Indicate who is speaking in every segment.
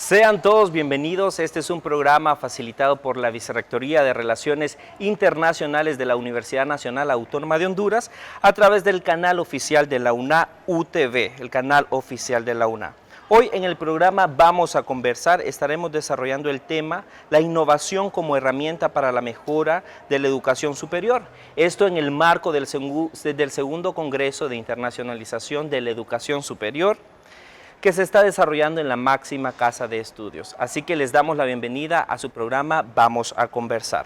Speaker 1: Sean todos bienvenidos. Este es un programa facilitado por la Vicerrectoría de Relaciones Internacionales de la Universidad Nacional Autónoma de Honduras a través del canal oficial de la UNA UTV, el canal oficial de la UNA. Hoy en el programa vamos a conversar, estaremos desarrollando el tema la innovación como herramienta para la mejora de la educación superior. Esto en el marco del segundo Congreso de Internacionalización de la Educación Superior, que se está desarrollando en la máxima casa de estudios. Así que les damos la bienvenida a su programa Vamos a Conversar.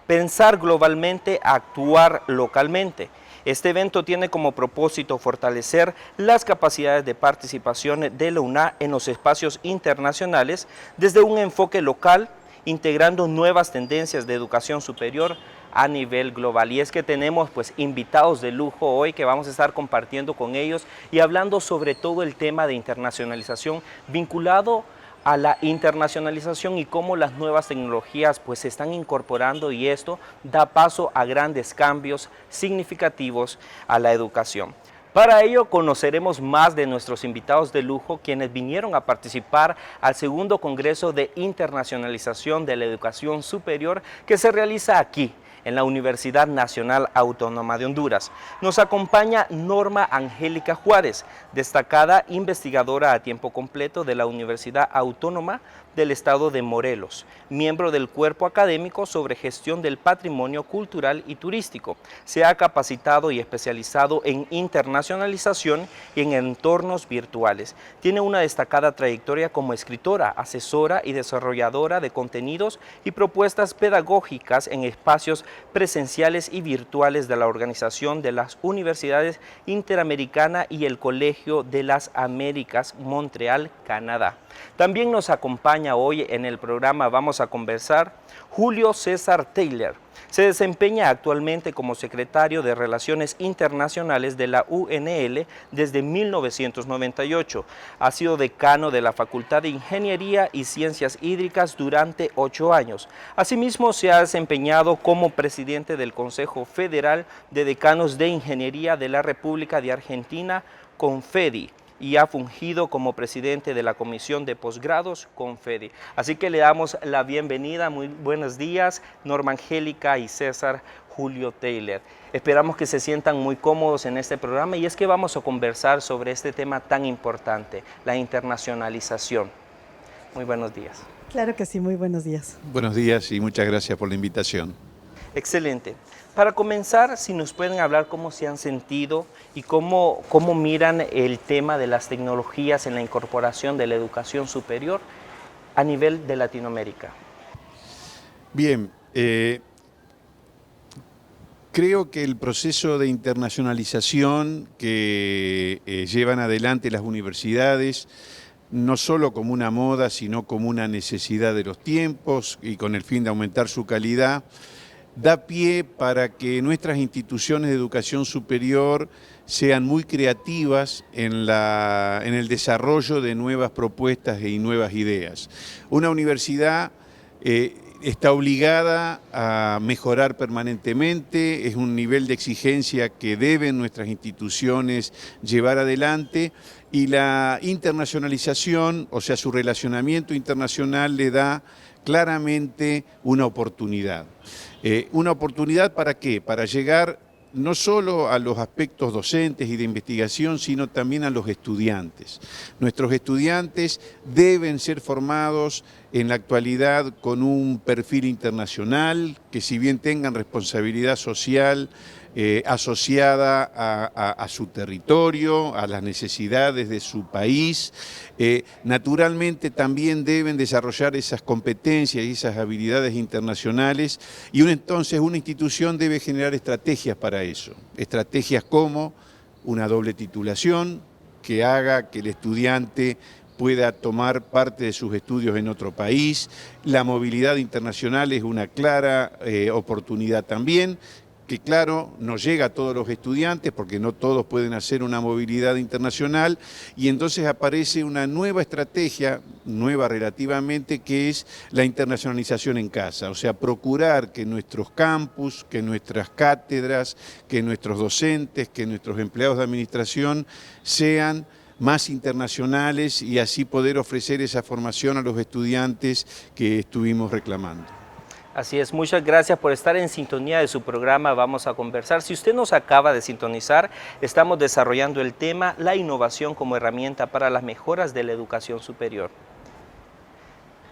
Speaker 1: Pensar globalmente, actuar localmente. Este evento tiene como propósito fortalecer las capacidades de participación de la UNA en los espacios internacionales desde un enfoque local, integrando nuevas tendencias de educación superior a nivel global. Y es que tenemos invitados de lujo hoy que vamos a estar compartiendo con ellos y hablando sobre todo el tema de internacionalización vinculado a la internacionalización y cómo las nuevas tecnologías se están incorporando, y esto da paso a grandes cambios significativos a la educación. Para ello conoceremos más de nuestros invitados de lujo, quienes vinieron a participar al segundo Congreso de Internacionalización de la Educación Superior que se realiza aquí, en la Universidad Nacional Autónoma de Honduras. Nos acompaña Norma Angélica Juárez, destacada investigadora a tiempo completo de la Universidad Autónoma del Estado de Morelos, miembro del cuerpo académico sobre gestión del patrimonio cultural y turístico. Se ha capacitado y especializado en internacionalización y en entornos virtuales. Tiene una destacada trayectoria como escritora, asesora y desarrolladora de contenidos y propuestas pedagógicas en espacios presenciales y virtuales de la Organización de las Universidades Interamericana y el Colegio de las Américas, Montreal, Canadá. También nos acompaña hoy en el programa Vamos a Conversar Julio César Taylor. Se desempeña actualmente como secretario de Relaciones Internacionales de la UNL desde 1998. Ha sido decano de la Facultad de Ingeniería y Ciencias Hídricas durante 8 años. Asimismo, se ha desempeñado como presidente del Consejo Federal de Decanos de Ingeniería de la República de Argentina, CONFEDI, y ha fungido como presidente de la Comisión de Posgrados CONFEDI. Así que le damos la bienvenida. Muy buenos días, Norma Angélica y César Julio Taylor. Esperamos que se sientan muy cómodos en este programa, y es que vamos a conversar sobre este tema tan importante, la internacionalización. Muy buenos días.
Speaker 2: Claro que sí, muy buenos días.
Speaker 3: Buenos días y muchas gracias por la invitación.
Speaker 1: Excelente. Para comenzar, si nos pueden hablar cómo se han sentido y cómo miran el tema de las tecnologías en la incorporación de la educación superior a nivel de Latinoamérica.
Speaker 3: Bien, creo que el proceso de internacionalización que llevan adelante las universidades, no solo como una moda, sino como una necesidad de los tiempos y con el fin de aumentar su calidad, da pie para que nuestras instituciones de educación superior sean muy creativas en el desarrollo de nuevas propuestas y nuevas ideas. Una universidad está obligada a mejorar permanentemente, es un nivel de exigencia que deben nuestras instituciones llevar adelante, y la internacionalización, o sea, su relacionamiento internacional, le da claramente una oportunidad. ¿Una oportunidad para qué? Para llegar no solo a los aspectos docentes y de investigación, sino también a los estudiantes. Nuestros estudiantes deben ser formados en la actualidad con un perfil internacional, que si bien tengan responsabilidad social asociada a su territorio, a las necesidades de su país, naturalmente también deben desarrollar esas competencias y esas habilidades internacionales, y entonces una institución debe generar estrategias para eso. Estrategias como una doble titulación que haga que el estudiante pueda tomar parte de sus estudios en otro país. La movilidad internacional es una clara oportunidad también, que claro, no llega a todos los estudiantes porque no todos pueden hacer una movilidad internacional, y entonces aparece una nueva estrategia, nueva relativamente, que es la internacionalización en casa, o sea, procurar que nuestros campus, que nuestras cátedras, que nuestros docentes, que nuestros empleados de administración sean más internacionales y así poder ofrecer esa formación a los estudiantes que estuvimos reclamando.
Speaker 1: Así es, muchas gracias por estar en sintonía de su programa Vamos a Conversar. Si usted nos acaba de sintonizar, estamos desarrollando el tema La innovación como herramienta para las mejoras de la educación superior.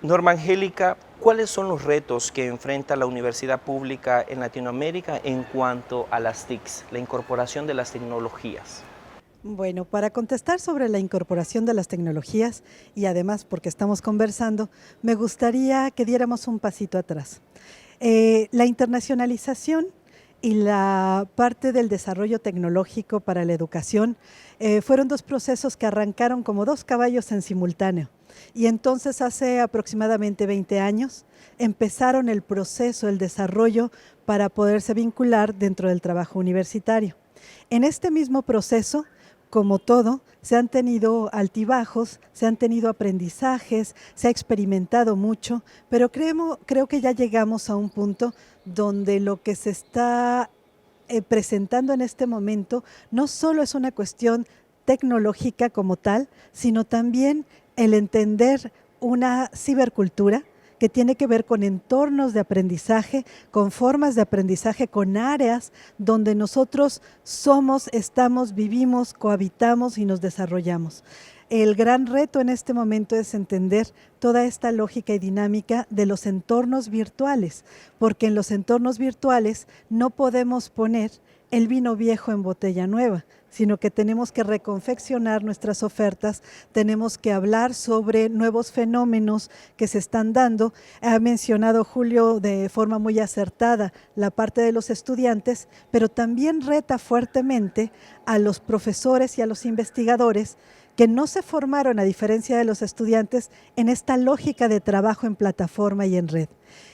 Speaker 1: Norma Angélica, ¿cuáles son los retos que enfrenta la universidad pública en Latinoamérica en cuanto a las TICs, la incorporación de las tecnologías?
Speaker 2: Bueno, para contestar sobre la incorporación de las tecnologías y además porque estamos conversando, me gustaría que diéramos un pasito atrás. La internacionalización y la parte del desarrollo tecnológico para la educación fueron dos procesos que arrancaron como dos caballos en simultáneo. Y entonces hace aproximadamente 20 años empezaron el proceso, el desarrollo para poderse vincular dentro del trabajo universitario. En este mismo proceso, como todo, se han tenido altibajos, se han tenido aprendizajes, se ha experimentado mucho, pero creo que ya llegamos a un punto donde lo que se está presentando en este momento no solo es una cuestión tecnológica como tal, sino también el entender una cibercultura que tiene que ver con entornos de aprendizaje, con formas de aprendizaje, con áreas donde nosotros somos, estamos, vivimos, cohabitamos y nos desarrollamos. El gran reto en este momento es entender toda esta lógica y dinámica de los entornos virtuales, porque en los entornos virtuales no podemos poner el vino viejo en botella nueva, sino que tenemos que reconfeccionar nuestras ofertas, tenemos que hablar sobre nuevos fenómenos que se están dando. Ha mencionado Julio de forma muy acertada la parte de los estudiantes, pero también reta fuertemente a los profesores y a los investigadores que no se formaron, a diferencia de los estudiantes, en esta lógica de trabajo en plataforma y en red.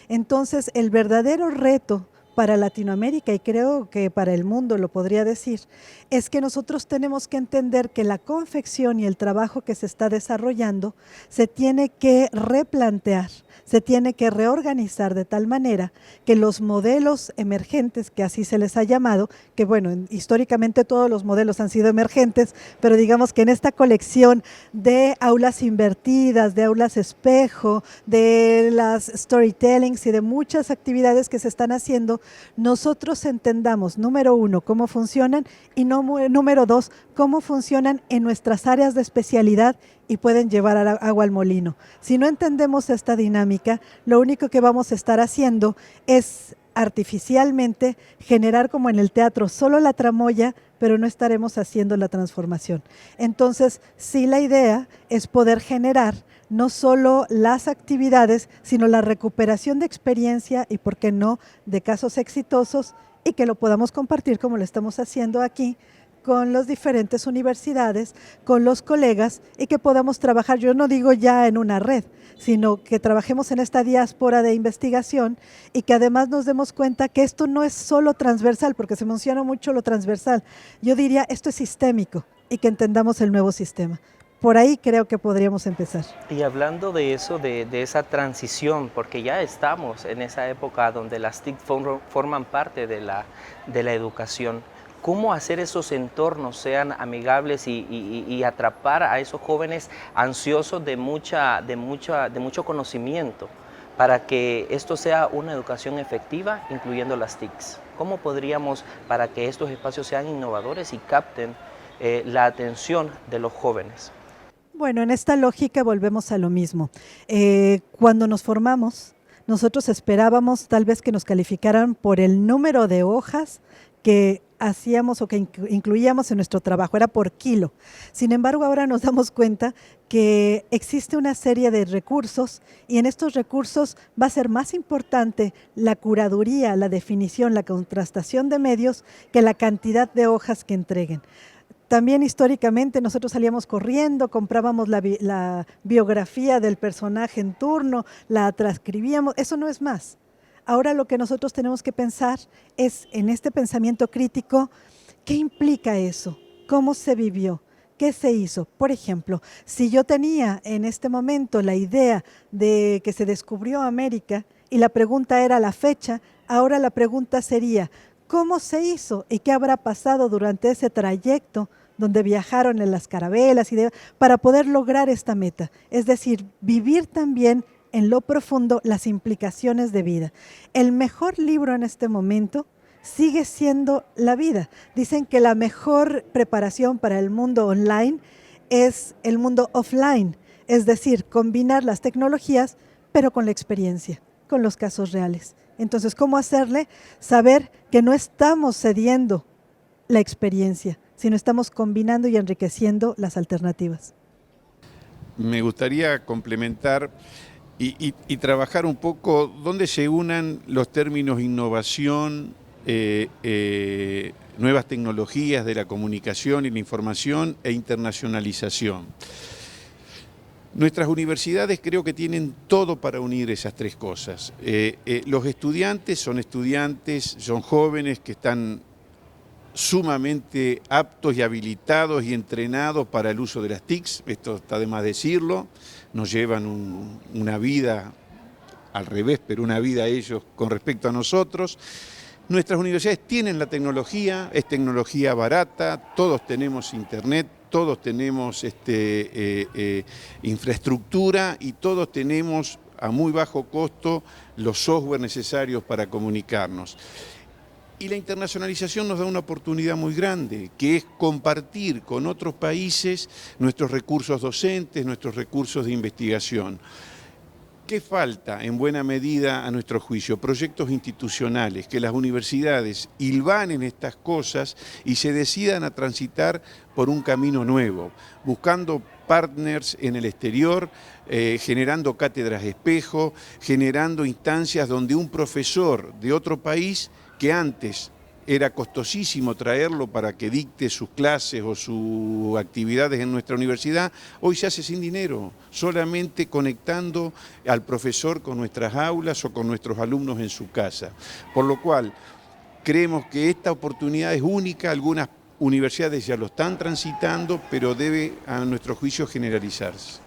Speaker 2: Entonces, el verdadero reto para Latinoamérica, y creo que para el mundo lo podría decir, es que nosotros tenemos que entender que la confección y el trabajo que se está desarrollando se tiene que replantear, se tiene que reorganizar de tal manera que los modelos emergentes, que así se les ha llamado, que bueno, históricamente todos los modelos han sido emergentes, pero digamos que en esta colección de aulas invertidas, de aulas espejo, de las storytellings y de muchas actividades que se están haciendo, nosotros entendamos, número uno, cómo funcionan y número dos, cómo funcionan en nuestras áreas de especialidad y pueden llevar agua al molino. Si no entendemos esta dinámica, lo único que vamos a estar haciendo es artificialmente generar, como en el teatro, solo la tramoya, pero no estaremos haciendo la transformación. Entonces, sí, la idea es poder generar no solo las actividades, sino la recuperación de experiencia y, por qué no, de casos exitosos, y que lo podamos compartir como lo estamos haciendo aquí, con las diferentes universidades, con los colegas, y que podamos trabajar, yo no digo ya en una red, sino que trabajemos en esta diáspora de investigación y que además nos demos cuenta que esto no es solo transversal, porque se menciona mucho lo transversal. Yo diría, esto es sistémico y que entendamos el nuevo sistema. Por ahí creo que podríamos empezar.
Speaker 1: Y hablando de eso, de esa transición, porque ya estamos en esa época donde las TIC forman parte de la educación, ¿cómo hacer esos entornos sean amigables y atrapar a esos jóvenes ansiosos de mucho conocimiento para que esto sea una educación efectiva, incluyendo las TICs? ¿Cómo podríamos, para que estos espacios sean innovadores y capten la atención de los jóvenes?
Speaker 2: Bueno, en esta lógica volvemos a lo mismo. Cuando nos formamos, nosotros esperábamos tal vez que nos calificaran por el número de hojas que hacíamos o que incluíamos en nuestro trabajo, era por kilo. Sin embargo, ahora nos damos cuenta que existe una serie de recursos y en estos recursos va a ser más importante la curaduría, la definición, la contrastación de medios que la cantidad de hojas que entreguen. También históricamente nosotros salíamos corriendo, comprábamos la biografía del personaje en turno, la transcribíamos, eso no es más. Ahora lo que nosotros tenemos que pensar es, en este pensamiento crítico, ¿qué implica eso? ¿Cómo se vivió? ¿Qué se hizo? Por ejemplo, si yo tenía en este momento la idea de que se descubrió América y la pregunta era la fecha, ahora la pregunta sería, ¿cómo se hizo y qué habrá pasado durante ese trayecto donde viajaron en las carabelas para poder lograr esta meta. Es decir, vivir también en lo profundo las implicaciones de vida. El mejor libro en este momento sigue siendo la vida. Dicen que la mejor preparación para el mundo online es el mundo offline, es decir, combinar las tecnologías, pero con la experiencia, con los casos reales. Entonces, ¿cómo hacerle? Saber que no estamos cediendo la experiencia, sino estamos combinando y enriqueciendo las alternativas.
Speaker 3: Me gustaría complementar y trabajar un poco dónde se unan los términos innovación, nuevas tecnologías de la comunicación y la información e internacionalización. Nuestras universidades creo que tienen todo para unir esas tres cosas. Los estudiantes, son jóvenes que están sumamente aptos y habilitados y entrenados para el uso de las TICs, esto está de más decirlo, nos llevan una vida al revés, pero una vida ellos con respecto a nosotros. Nuestras universidades tienen la tecnología, es tecnología barata, todos tenemos internet, todos tenemos infraestructura y todos tenemos a muy bajo costo los software necesarios para comunicarnos. Y la internacionalización nos da una oportunidad muy grande, que es compartir con otros países nuestros recursos docentes, nuestros recursos de investigación. ¿Qué falta en buena medida a nuestro juicio? Proyectos institucionales, que las universidades hilvanen estas cosas y se decidan a transitar por un camino nuevo, buscando partners en el exterior, generando cátedras espejo, generando instancias donde un profesor de otro país que antes era costosísimo traerlo para que dicte sus clases o sus actividades en nuestra universidad, hoy se hace sin dinero, solamente conectando al profesor con nuestras aulas o con nuestros alumnos en su casa. Por lo cual, creemos que esta oportunidad es única, algunas universidades ya lo están transitando, pero debe, a nuestro juicio, generalizarse.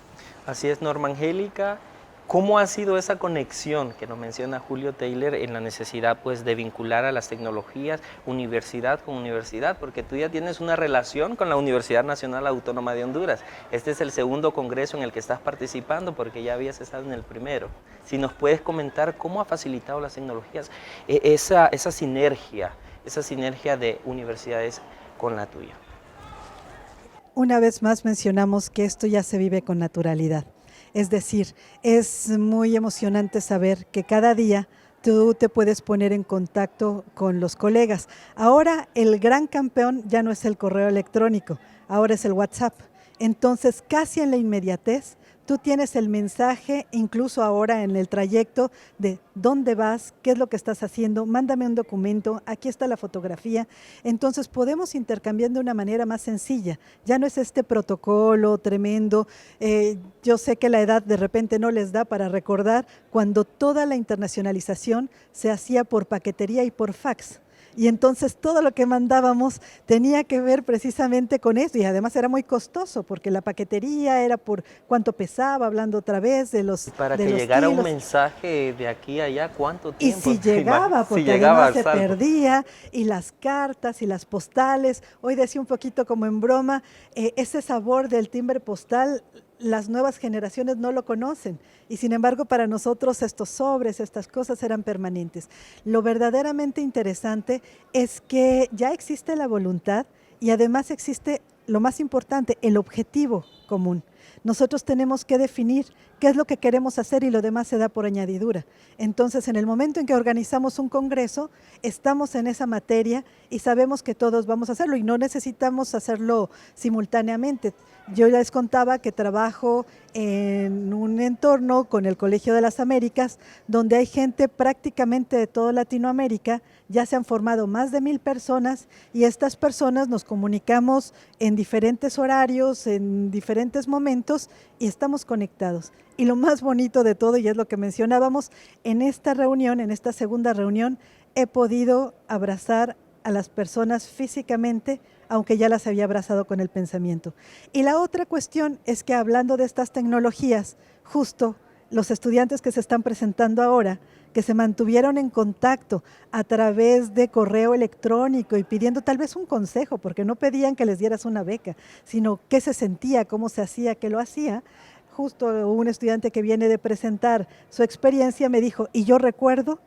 Speaker 1: Así es, Norma Angélica. ¿Cómo ha sido esa conexión que nos menciona Julio Taylor en la necesidad pues, de vincular a las tecnologías universidad con universidad? Porque tú ya tienes una relación con la Universidad Nacional Autónoma de Honduras. Este es el segundo congreso en el que estás participando porque ya habías estado en el primero. Si nos puedes comentar cómo ha facilitado las tecnologías, esa sinergia de universidades con la tuya.
Speaker 2: Una vez más mencionamos que esto ya se vive con naturalidad. Es decir, es muy emocionante saber que cada día tú te puedes poner en contacto con los colegas. Ahora el gran campeón ya no es el correo electrónico, ahora es el WhatsApp. Entonces, casi en la inmediatez, tú tienes el mensaje, incluso ahora en el trayecto, de dónde vas, qué es lo que estás haciendo, mándame un documento, aquí está la fotografía. Entonces podemos intercambiar de una manera más sencilla. Ya no es este protocolo tremendo. Yo sé que la edad de repente no les da para recordar cuando toda la internacionalización se hacía por paquetería y por fax. Y entonces todo lo que mandábamos tenía que ver precisamente con eso y además era muy costoso porque la paquetería era por cuánto pesaba, hablando otra vez de los
Speaker 1: Para que llegara un mensaje de aquí a allá, ¿cuánto tiempo?
Speaker 2: Y si llegaba, porque además se perdía, y las cartas y las postales, hoy decía un poquito como en broma, ese sabor del timbre postal, las nuevas generaciones no lo conocen y sin embargo para nosotros estos sobres, estas cosas eran permanentes. Lo verdaderamente interesante es que ya existe la voluntad y además existe lo más importante, el objetivo común. Nosotros tenemos que definir qué es lo que queremos hacer y lo demás se da por añadidura. Entonces, en el momento en que organizamos un congreso, estamos en esa materia y sabemos que todos vamos a hacerlo y no necesitamos hacerlo simultáneamente. Yo les contaba que trabajo en un entorno con el Colegio de las Américas, donde hay gente prácticamente de toda Latinoamérica, ya se han formado más de 1000 personas y estas personas nos comunicamos en diferentes horarios, en diferentes momentos y estamos conectados. Y lo más bonito de todo, y es lo que mencionábamos, en esta reunión, en esta segunda reunión, he podido abrazar a las personas físicamente, aunque ya las había abrazado con el pensamiento. Y la otra cuestión es que hablando de estas tecnologías, justo los estudiantes que se están presentando ahora, que se mantuvieron en contacto a través de correo electrónico y pidiendo tal vez un consejo, porque no pedían que les dieras una beca, sino qué se sentía, cómo se hacía, que lo hacía. Justo un estudiante que viene de presentar su experiencia me dijo, y yo recuerdo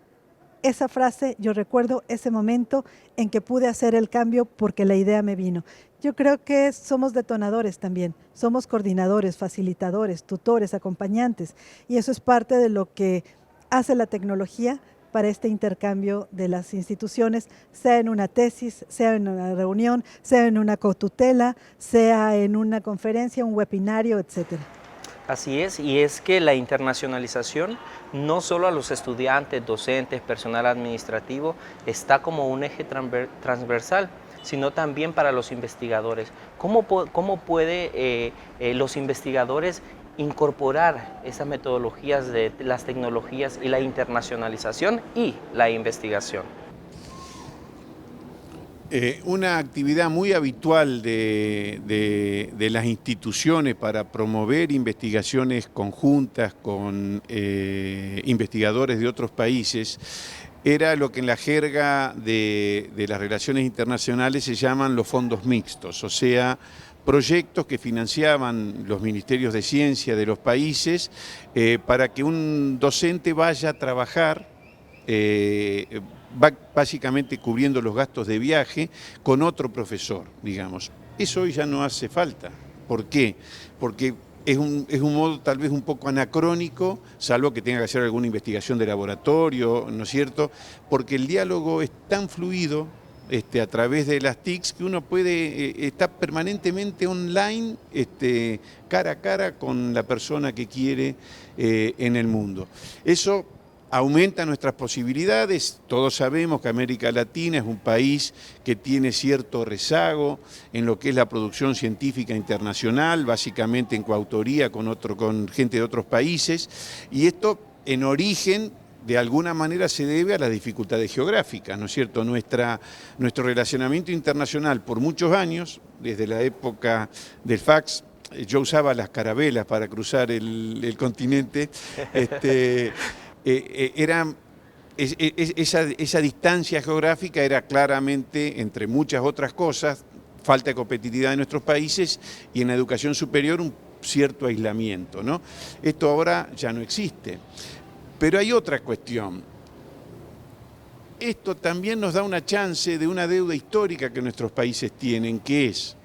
Speaker 2: esa frase, yo recuerdo ese momento en que pude hacer el cambio porque la idea me vino. Yo creo que somos detonadores también, somos coordinadores, facilitadores, tutores, acompañantes, y eso es parte de lo que hace la tecnología para este intercambio de las instituciones, sea en una tesis, sea en una reunión, sea en una cotutela, sea en una conferencia, un webinario, etcétera.
Speaker 1: Así es, y es que la internacionalización no solo a los estudiantes, docentes, personal administrativo, está como un eje transversal, sino también para los investigadores. ¿Cómo puede los investigadores incorporar esas metodologías de las tecnologías y la internacionalización y la investigación?
Speaker 3: Una actividad muy habitual de las instituciones para promover investigaciones conjuntas con investigadores de otros países era lo que en la jerga de las relaciones internacionales se llaman los fondos mixtos, o sea, proyectos que financiaban los ministerios de ciencia de los países para que un docente vaya a trabajar, va básicamente cubriendo los gastos de viaje con otro profesor, digamos. Eso hoy ya no hace falta. ¿Por qué? Porque es un modo tal vez un poco anacrónico, salvo que tenga que hacer alguna investigación de laboratorio, ¿no es cierto? Porque el diálogo es tan fluido a través de las TICs que uno puede estar permanentemente online, cara a cara con la persona que quiere en el mundo. Eso aumenta nuestras posibilidades. Todos sabemos que América Latina es un país que tiene cierto rezago en lo que es la producción científica internacional, básicamente en coautoría con gente de otros países, y esto en origen de alguna manera se debe a las dificultades geográficas, ¿no es cierto? Nuestro relacionamiento internacional por muchos años, desde la época del fax, yo usaba las carabelas para cruzar el continente, esa distancia geográfica era claramente, entre muchas otras cosas, falta de competitividad de nuestros países y en la educación superior un cierto aislamiento, ¿no? Esto ahora ya no existe. Pero hay otra cuestión. Esto también nos da una chance de una deuda histórica que nuestros países tienen, que es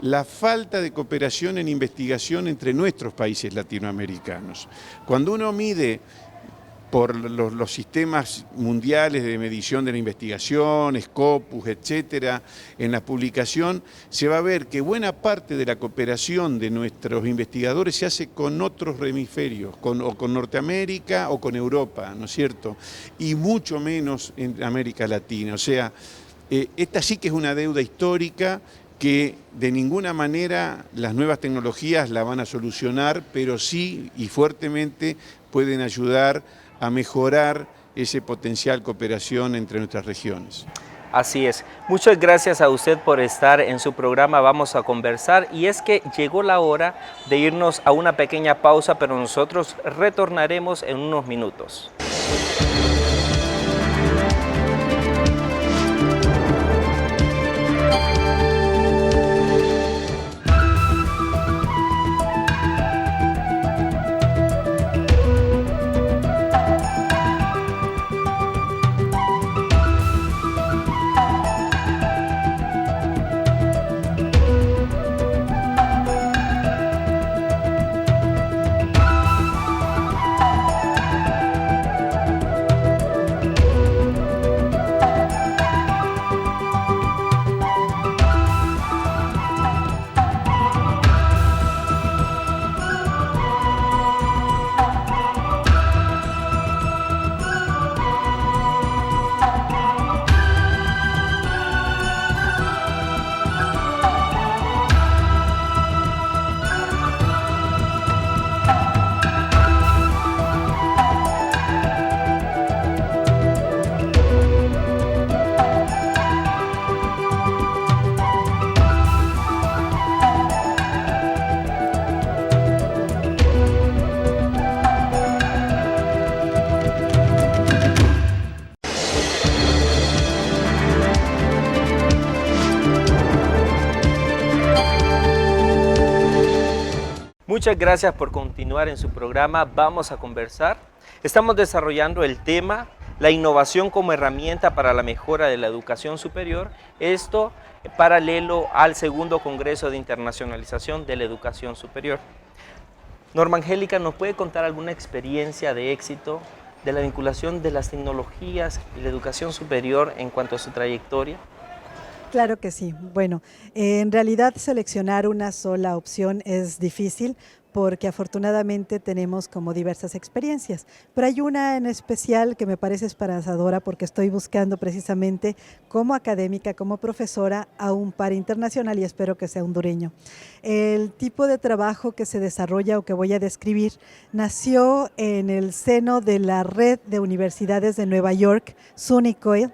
Speaker 3: la falta de cooperación en investigación entre nuestros países latinoamericanos. Cuando uno mide por los sistemas mundiales de medición de la investigación, Scopus, etcétera, en la publicación, se va a ver que buena parte de la cooperación de nuestros investigadores se hace con otros hemisferios, o con Norteamérica o con Europa, ¿no es cierto? Y mucho menos en América Latina. O sea, esta sí que es una deuda histórica que de ninguna manera las nuevas tecnologías la van a solucionar, pero sí y fuertemente pueden ayudar a mejorar ese potencial cooperación entre nuestras regiones.
Speaker 1: Así es. Muchas gracias a usted por estar en su programa Vamos a Conversar, y es que llegó la hora de irnos a una pequeña pausa, pero nosotros retornaremos en unos minutos. Muchas gracias por continuar en su programa Vamos a Conversar. Estamos desarrollando el tema la innovación como herramienta para la mejora de la educación superior, esto paralelo al segundo Congreso de Internacionalización de la Educación Superior. Norma Angélica, ¿nos puede contar alguna experiencia de éxito de la vinculación de las tecnologías y la educación superior en cuanto a su trayectoria?
Speaker 2: Claro que sí. Bueno, en realidad seleccionar una sola opción es difícil porque afortunadamente tenemos como diversas experiencias, pero hay una en especial que me parece esperanzadora porque estoy buscando precisamente como académica, como profesora, a un par internacional y espero que sea hondureño. El tipo de trabajo que se desarrolla o que voy a describir nació en el seno de la red de universidades de Nueva York, SUNY COIL,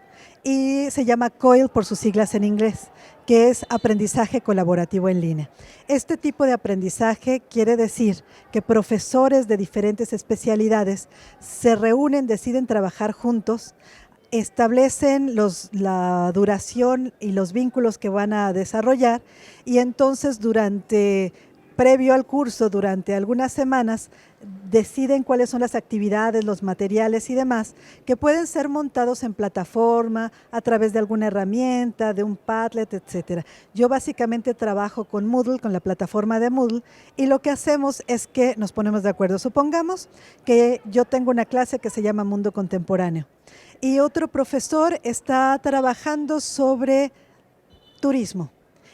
Speaker 2: y se llama COIL por sus siglas en inglés, que es aprendizaje colaborativo en línea. Este tipo de aprendizaje quiere decir que profesores de diferentes especialidades se reúnen, deciden trabajar juntos, establecen la duración y los vínculos que van a desarrollar y entonces previo al curso, durante algunas semanas, deciden cuáles son las actividades, los materiales y demás que pueden ser montados en plataforma, a través de alguna herramienta, de un Padlet, etcétera. Yo básicamente trabajo con Moodle, con la plataforma de Moodle, y lo que hacemos es que nos ponemos de acuerdo. Supongamos que yo tengo una clase que se llama Mundo Contemporáneo y otro profesor está trabajando sobre turismo.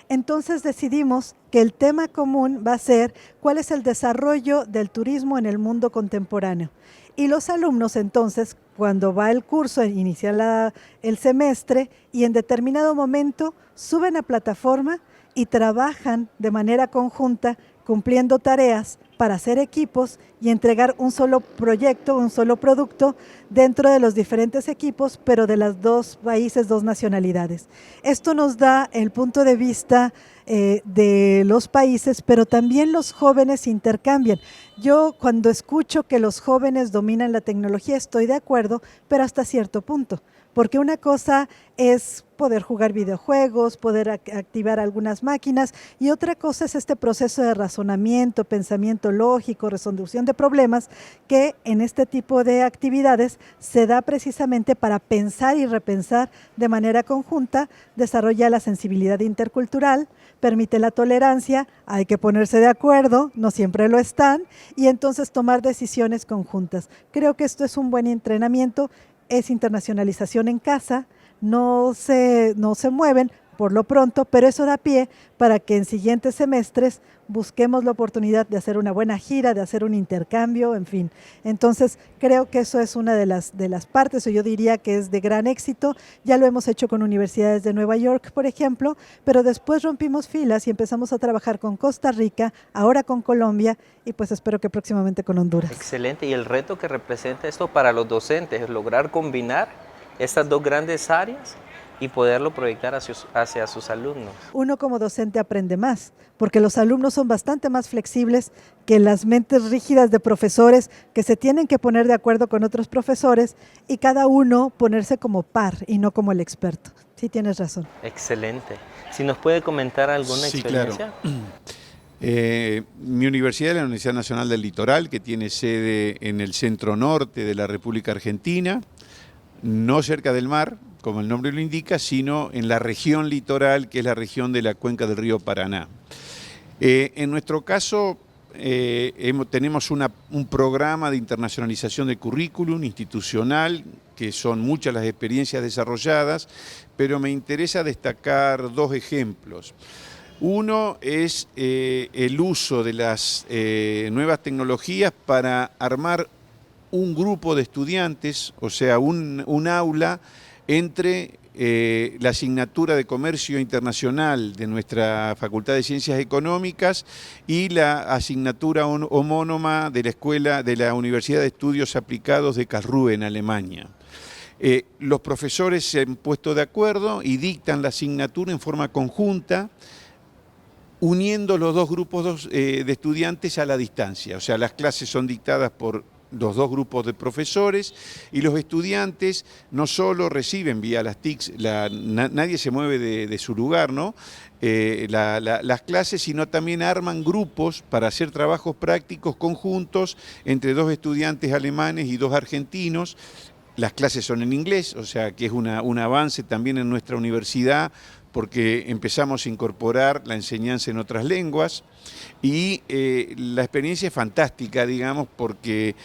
Speaker 2: Entonces decidimos que el tema común va a ser cuál es el desarrollo del turismo en el mundo contemporáneo. Y los alumnos entonces, cuando va el curso, inicia el semestre y en determinado momento suben a plataforma y trabajan de manera conjunta cumpliendo tareas para hacer equipos y entregar un solo proyecto, un solo producto dentro de los diferentes equipos, pero de las dos países, dos nacionalidades. Esto nos da el punto de vista de los países, pero también los jóvenes intercambian. Yo cuando escucho que los jóvenes dominan la tecnología estoy de acuerdo, pero hasta cierto punto. Porque una cosa es poder jugar videojuegos, poder activar algunas máquinas y otra cosa es este proceso de razonamiento, pensamiento lógico, resolución de problemas que en este tipo de actividades se da precisamente para pensar y repensar de manera conjunta, desarrolla la sensibilidad intercultural, permite la tolerancia, hay que ponerse de acuerdo, no siempre lo están, y entonces tomar decisiones conjuntas. Creo que esto es un buen entrenamiento. Es internacionalización en casa, no se mueven por lo pronto, pero eso da pie para que en siguientes semestres busquemos la oportunidad de hacer una buena gira, de hacer un intercambio, en fin. Entonces, creo que eso es una de las partes, o yo diría que es de gran éxito. Ya lo hemos hecho con universidades de Nueva York, por ejemplo, pero después rompimos filas y empezamos a trabajar con Costa Rica, ahora con Colombia y pues espero que próximamente con Honduras.
Speaker 1: Excelente, y el reto que representa esto para los docentes es lograr combinar estas dos grandes áreas y poderlo proyectar hacia sus alumnos.
Speaker 2: Uno como docente aprende más, porque los alumnos son bastante más flexibles que las mentes rígidas de profesores que se tienen que poner de acuerdo con otros profesores y cada uno ponerse como par y no como el experto. Sí, tienes razón.
Speaker 1: Excelente. Si nos puede comentar alguna experiencia.
Speaker 3: Claro. Mi universidad es la Universidad Nacional del Litoral, que tiene sede en el centro norte de la República Argentina, no cerca del mar, como el nombre lo indica, sino en la región litoral, que es la región de la cuenca del río Paraná. En nuestro caso, tenemos un programa de internacionalización de currículum institucional, que son muchas las experiencias desarrolladas, pero me interesa destacar dos ejemplos. Uno es el uso de las nuevas tecnologías para armar un grupo de estudiantes, o sea, un aula entre la asignatura de Comercio Internacional de nuestra Facultad de Ciencias Económicas y la asignatura homónoma de la Universidad de Estudios Aplicados de Karlsruhe en Alemania. Los profesores se han puesto de acuerdo y dictan la asignatura en forma conjunta, uniendo los dos grupos de estudiantes a la distancia. O sea, las clases son dictadas por los dos grupos de profesores, y los estudiantes no solo reciben vía las TICs, nadie se mueve de su lugar, ¿no? Las clases, sino también arman grupos para hacer trabajos prácticos conjuntos entre dos estudiantes alemanes y dos argentinos. Las clases son en inglés, o sea que es un avance también en nuestra universidad, porque empezamos a incorporar la enseñanza en otras lenguas, y la experiencia es fantástica, digamos, porque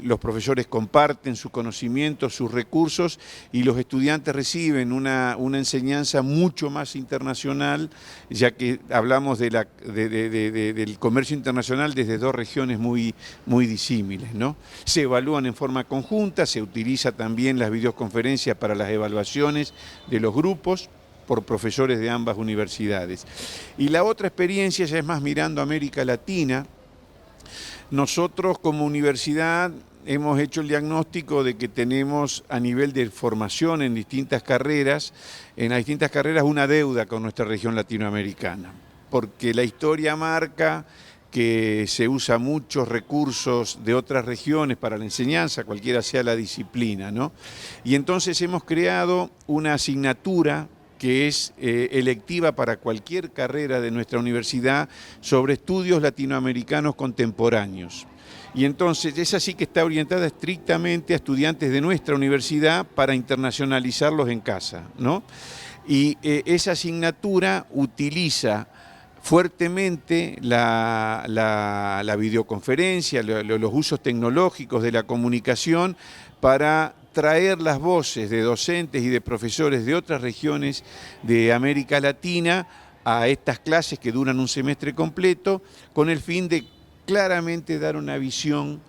Speaker 3: los profesores comparten sus conocimientos, sus recursos, y los estudiantes reciben una enseñanza mucho más internacional, ya que hablamos del comercio internacional desde dos regiones muy disímiles, ¿no? Se evalúan en forma conjunta, se utiliza también las videoconferencias para las evaluaciones de los grupos, por profesores de ambas universidades. Y la otra experiencia ya es más mirando a América Latina. Nosotros como universidad hemos hecho el diagnóstico de que tenemos a nivel de formación en distintas carreras, una deuda con nuestra región latinoamericana, porque la historia marca que se usa muchos recursos de otras regiones para la enseñanza, cualquiera sea la disciplina, ¿no? Y entonces hemos creado una asignatura que es electiva para cualquier carrera de nuestra universidad, sobre estudios latinoamericanos contemporáneos. Y entonces esa sí que está orientada estrictamente a estudiantes de nuestra universidad para internacionalizarlos en casa, ¿no? Y esa asignatura utiliza fuertemente la videoconferencia, los usos tecnológicos de la comunicación para traer las voces de docentes y de profesores de otras regiones de América Latina a estas clases que duran un semestre completo, con el fin de claramente dar una visión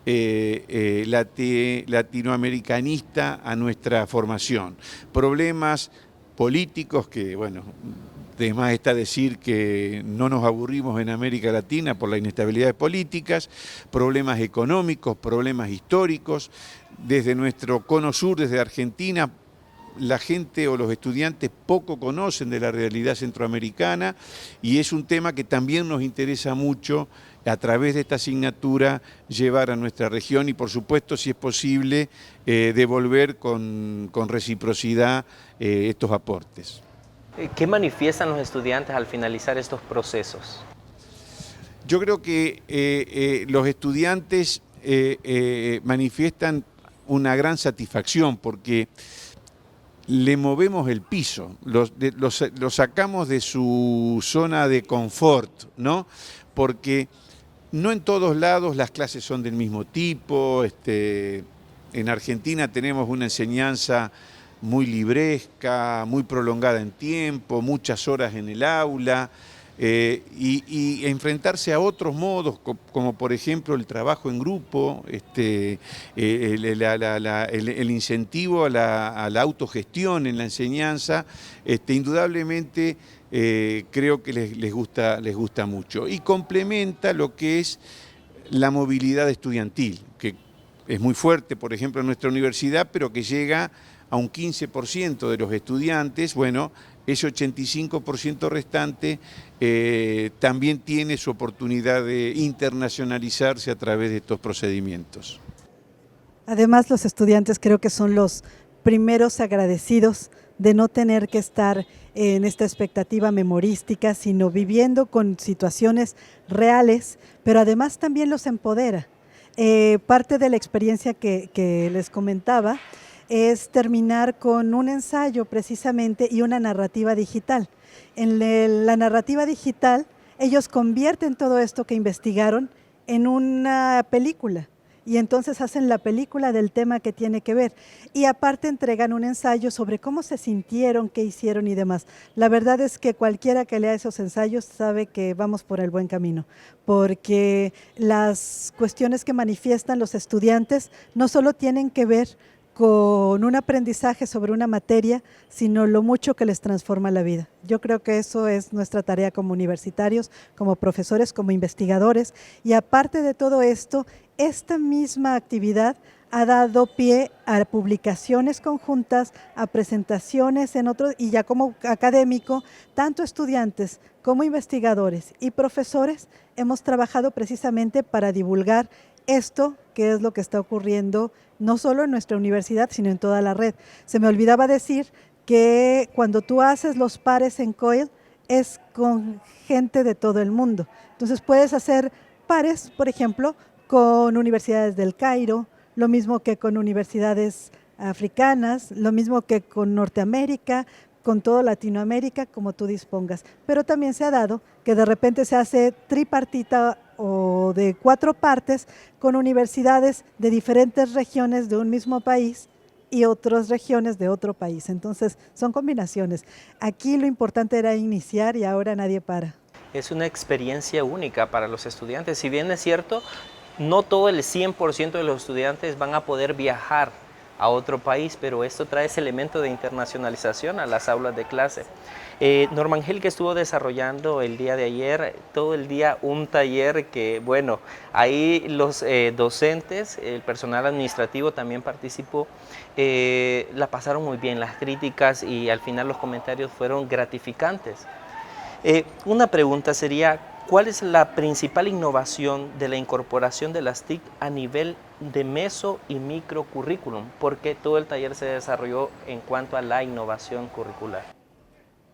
Speaker 3: latinoamericanista a nuestra formación. Problemas políticos que, bueno, de más está decir que no nos aburrimos en América Latina por la inestabilidad políticas, problemas económicos, problemas históricos. Desde nuestro cono sur, desde Argentina, la gente o los estudiantes poco conocen de la realidad centroamericana, y es un tema que también nos interesa mucho a través de esta asignatura llevar a nuestra región, y por supuesto, si es posible, devolver con reciprocidad estos aportes.
Speaker 1: ¿Qué manifiestan los estudiantes al finalizar estos procesos?
Speaker 3: Yo creo que los estudiantes manifiestan una gran satisfacción porque le movemos el piso, los sacamos de su zona de confort, ¿no? Porque no en todos lados las clases son del mismo tipo. En Argentina tenemos una enseñanza muy libresca, muy prolongada en tiempo, muchas horas en el aula, y enfrentarse a otros modos, como por ejemplo el trabajo en grupo, el incentivo a la autogestión en la enseñanza, indudablemente creo que les gusta mucho. Y complementa lo que es la movilidad estudiantil, que es muy fuerte, por ejemplo, en nuestra universidad, pero que llega a un 15% de los estudiantes. Bueno, ese 85% restante también tiene su oportunidad de internacionalizarse a través de estos procedimientos.
Speaker 2: Además, los estudiantes creo que son los primeros agradecidos de no tener que estar en esta expectativa memorística, sino viviendo con situaciones reales, pero además también los empodera. Parte de la experiencia que les comentaba es terminar con un ensayo precisamente y una narrativa digital. En la narrativa digital, ellos convierten todo esto que investigaron en una película, y entonces hacen la película del tema que tiene que ver, y aparte entregan un ensayo sobre cómo se sintieron, qué hicieron y demás. La verdad es que cualquiera que lea esos ensayos sabe que vamos por el buen camino, porque las cuestiones que manifiestan los estudiantes no solo tienen que ver con un aprendizaje sobre una materia, sino lo mucho que les transforma la vida. Yo creo que eso es nuestra tarea como universitarios, como profesores, como investigadores, y aparte de todo esto, esta misma actividad ha dado pie a publicaciones conjuntas, a presentaciones en otros, y ya como académico, tanto estudiantes como investigadores y profesores hemos trabajado precisamente para divulgar esto qué es lo que está ocurriendo, no solo en nuestra universidad, sino en toda la red. Se me olvidaba decir que cuando tú haces los pares en COIL, es con gente de todo el mundo. Entonces puedes hacer pares, por ejemplo, con universidades del Cairo, lo mismo que con universidades africanas, lo mismo que con Norteamérica, con toda Latinoamérica, como tú dispongas. Pero también se ha dado que de repente se hace tripartita o de 4 partes con universidades de diferentes regiones de un mismo país y otras regiones de otro país. Entonces, son combinaciones. Aquí lo importante era iniciar y ahora nadie para.
Speaker 1: Es una experiencia única para los estudiantes. Si bien es cierto, no todo el 100% de los estudiantes van a poder viajar a otro país, pero esto trae ese elemento de internacionalización a las aulas de clase. Norma Angélica estuvo desarrollando el día de ayer, todo el día, un taller que, bueno, ahí los docentes, el personal administrativo también participó, la pasaron muy bien, las críticas y al final los comentarios fueron gratificantes. Una pregunta sería, ¿cuál es la principal innovación de la incorporación de las TIC a nivel de meso y microcurrículum? Porque todo el taller se desarrolló en cuanto a la innovación curricular.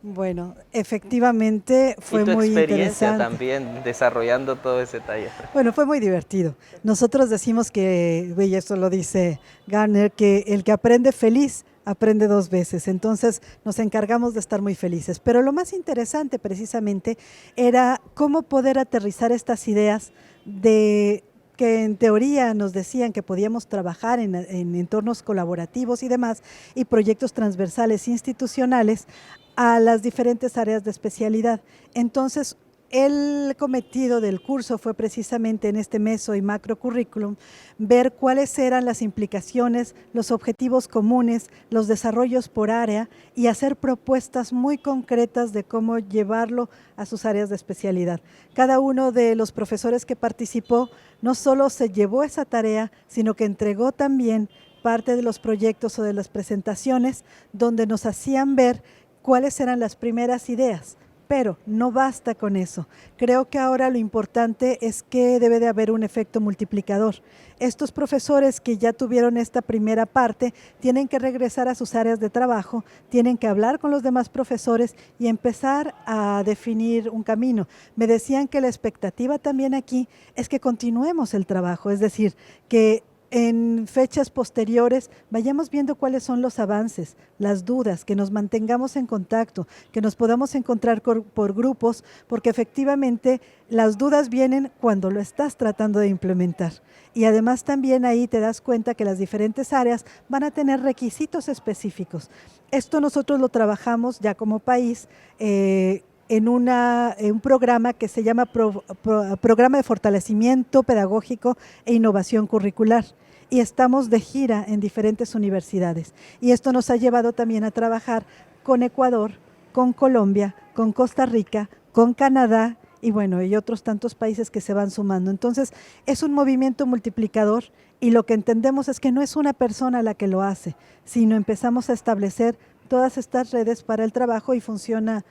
Speaker 2: Bueno, efectivamente fue muy interesante.
Speaker 1: ¿Y tu experiencia también desarrollando todo ese taller?
Speaker 2: Bueno, fue muy divertido. Nosotros decimos que, y eso lo dice Garner, que el que aprende feliz aprende 2 veces. Entonces nos encargamos de estar muy felices. Pero lo más interesante precisamente era cómo poder aterrizar estas ideas de que en teoría nos decían que podíamos trabajar en entornos colaborativos y demás, y proyectos transversales institucionales a las diferentes áreas de especialidad. Entonces, el cometido del curso fue precisamente en este meso y macro currículum ver cuáles eran las implicaciones, los objetivos comunes, los desarrollos por área y hacer propuestas muy concretas de cómo llevarlo a sus áreas de especialidad. Cada uno de los profesores que participó no solo se llevó esa tarea, sino que entregó también parte de los proyectos o de las presentaciones donde nos hacían ver cuáles eran las primeras ideas. Pero no basta con eso. Creo que ahora lo importante es que debe de haber un efecto multiplicador. Estos profesores que ya tuvieron esta primera parte tienen que regresar a sus áreas de trabajo, tienen que hablar con los demás profesores y empezar a definir un camino. Me decían que la expectativa también aquí es que continuemos el trabajo, es decir, que en fechas posteriores vayamos viendo cuáles son los avances, las dudas, que nos mantengamos en contacto, que nos podamos encontrar por grupos, porque efectivamente las dudas vienen cuando lo estás tratando de implementar. Y además también ahí te das cuenta que las diferentes áreas van a tener requisitos específicos. Esto nosotros lo trabajamos ya como país, en un programa que se llama Programa de Fortalecimiento Pedagógico e Innovación Curricular, y estamos de gira en diferentes universidades. Y esto nos ha llevado también a trabajar con Ecuador, con Colombia, con Costa Rica, con Canadá y bueno, y otros tantos países que se van sumando. Entonces, es un movimiento multiplicador y lo que entendemos es que no es una persona la que lo hace, sino empezamos a establecer todas estas redes para el trabajo y funciona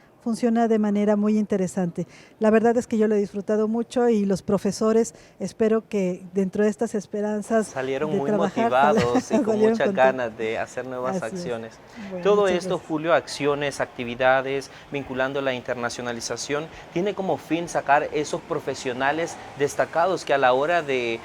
Speaker 2: de manera muy interesante. La verdad es que yo lo he disfrutado mucho y los profesores, espero que dentro de estas esperanzas
Speaker 1: salieron muy
Speaker 2: trabajar,
Speaker 1: motivados y con muchas ganas de hacer nuevas acciones.
Speaker 2: Bueno,
Speaker 1: todo esto,
Speaker 2: gracias.
Speaker 1: Julio, acciones, actividades, vinculando la internacionalización, tiene como fin sacar esos profesionales destacados que a la hora de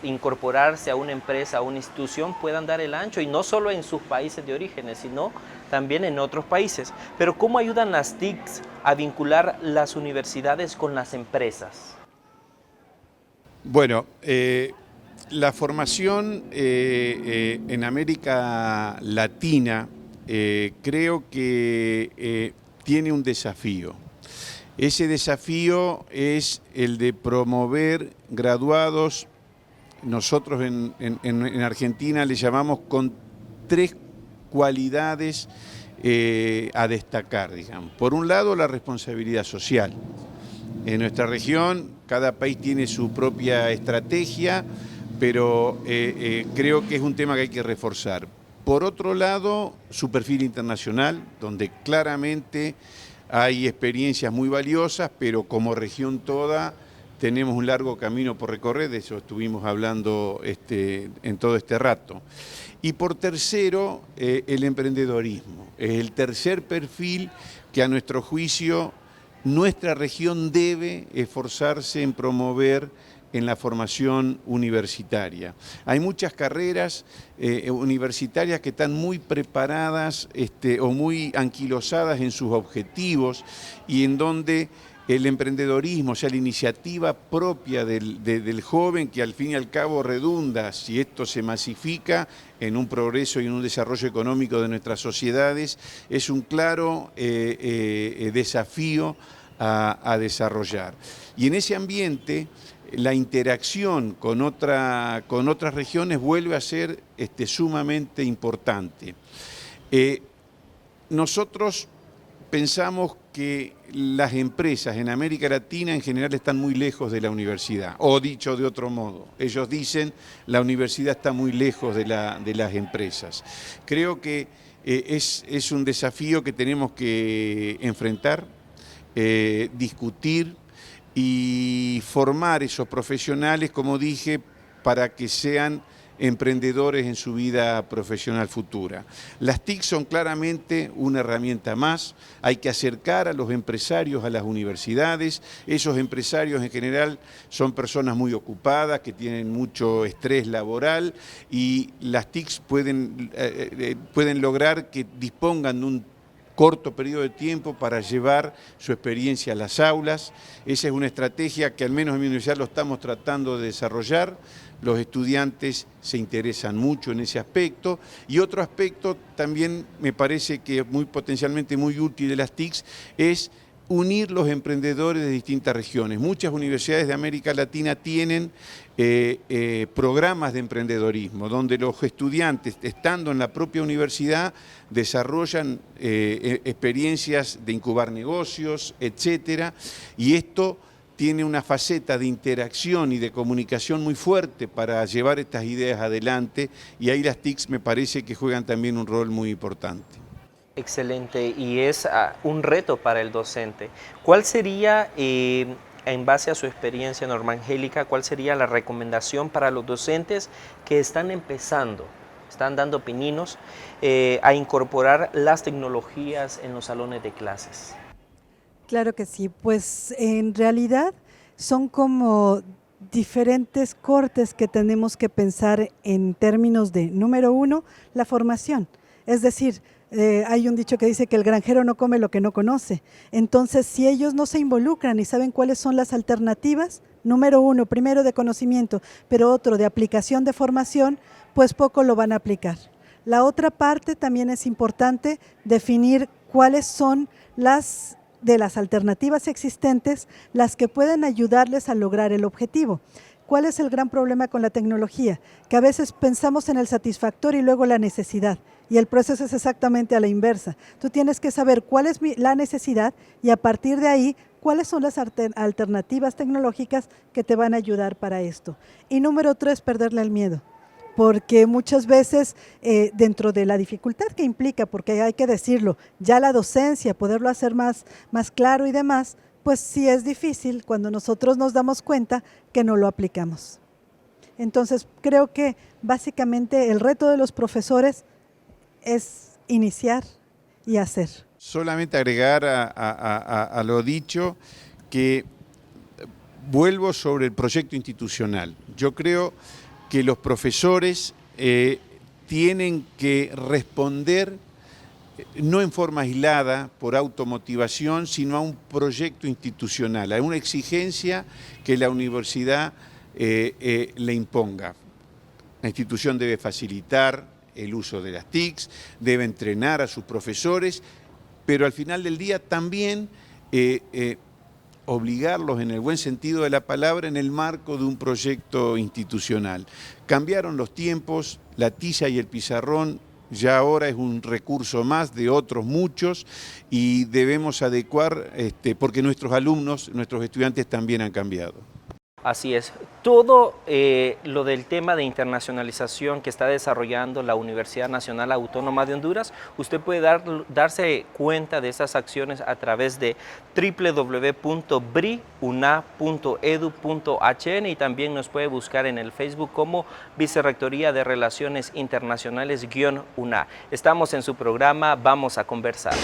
Speaker 1: incorporarse a una empresa, a una institución, puedan dar el ancho, y no solo en sus países de orígenes, sino también en otros países. Pero ¿cómo ayudan las TICs a vincular las universidades con las empresas?
Speaker 3: Bueno, la formación en América Latina creo que tiene un desafío. Ese desafío es el de promover graduados. Nosotros en Argentina le llamamos con 3 cualidades a destacar, digamos. Por un lado, la responsabilidad social. En nuestra región, cada país tiene su propia estrategia, pero creo que es un tema que hay que reforzar. Por otro lado, su perfil internacional, donde claramente hay experiencias muy valiosas, pero como región toda tenemos un largo camino por recorrer, de eso estuvimos hablando en todo este rato. Y por tercero, el emprendedorismo. Es el tercer perfil que a nuestro juicio nuestra región debe esforzarse en promover en la formación universitaria. Hay muchas carreras universitarias que están muy preparadas o muy anquilosadas en sus objetivos y en donde el emprendedorismo, o sea, la iniciativa propia del joven que al fin y al cabo redunda, si esto se masifica, en un progreso y en un desarrollo económico de nuestras sociedades, es un claro desafío a desarrollar. Y en ese ambiente, la interacción con otras regiones vuelve a ser sumamente importante. Nosotros pensamos que las empresas en América Latina en general están muy lejos de la universidad, o dicho de otro modo, ellos dicen la universidad está muy lejos de las empresas. Creo que es un desafío que tenemos que enfrentar, discutir y formar esos profesionales, como dije, para que sean emprendedores en su vida profesional futura. Las TIC son claramente una herramienta más, hay que acercar a los empresarios a las universidades, esos empresarios en general son personas muy ocupadas, que tienen mucho estrés laboral y las TIC pueden lograr que dispongan de un corto periodo de tiempo para llevar su experiencia a las aulas. Esa es una estrategia que al menos en mi universidad lo estamos tratando de desarrollar. Los estudiantes se interesan mucho en ese aspecto. Y otro aspecto también me parece que es potencialmente muy útil de las TICs es unir los emprendedores de distintas regiones. Muchas universidades de América Latina tienen programas de emprendedorismo, donde los estudiantes, estando en la propia universidad, desarrollan experiencias de incubar negocios, etcétera, y esto tiene una faceta de interacción y de comunicación muy fuerte para llevar estas ideas adelante, y ahí las TICs me parece que juegan también un rol muy importante.
Speaker 1: Excelente, y es un reto para el docente. ¿Cuál sería, en base a su experiencia, Norma Angélica, cuál sería la recomendación para los docentes que están empezando, están dando pininos, a incorporar las tecnologías en los salones de clases?
Speaker 2: Claro que sí, pues en realidad son como diferentes cortes que tenemos que pensar en términos de, número uno, la formación. Es decir, hay un dicho que dice que el granjero no come lo que no conoce. Entonces, si ellos no se involucran y saben cuáles son las alternativas, número uno, primero de conocimiento, pero otro de aplicación de formación, pues poco lo van a aplicar. La otra parte también es importante definir cuáles son las alternativas existentes, las que pueden ayudarles a lograr el objetivo. ¿Cuál es el gran problema con la tecnología? Que a veces pensamos en el satisfactor y luego la necesidad, y el proceso es exactamente a la inversa. Tú tienes que saber cuál es la necesidad y a partir de ahí, cuáles son las alternativas tecnológicas que te van a ayudar para esto. Y número 3, perderle el miedo. Porque muchas veces dentro de la dificultad que implica, porque hay que decirlo, ya la docencia, poderlo hacer más claro y demás, pues sí es difícil cuando nosotros nos damos cuenta que no lo aplicamos. Entonces creo que básicamente el reto de los profesores es iniciar y hacer.
Speaker 3: Solamente agregar a lo dicho que vuelvo sobre el proyecto institucional. Yo creo que los profesores tienen que responder no en forma aislada, por automotivación, sino a un proyecto institucional, a una exigencia que la universidad le imponga. La institución debe facilitar el uso de las TICs, debe entrenar a sus profesores, pero al final del día también obligarlos en el buen sentido de la palabra en el marco de un proyecto institucional. Cambiaron los tiempos, la tiza y el pizarrón ya ahora es un recurso más de otros muchos y debemos adecuar porque nuestros alumnos, nuestros estudiantes también han cambiado.
Speaker 1: Así es. Todo lo del tema de internacionalización que está desarrollando la Universidad Nacional Autónoma de Honduras, usted puede darse cuenta de esas acciones a través de www.briuna.edu.hn y también nos puede buscar en el Facebook como Vicerrectoría de Relaciones Internacionales-UNA. Estamos en su programa Vamos a Conversar.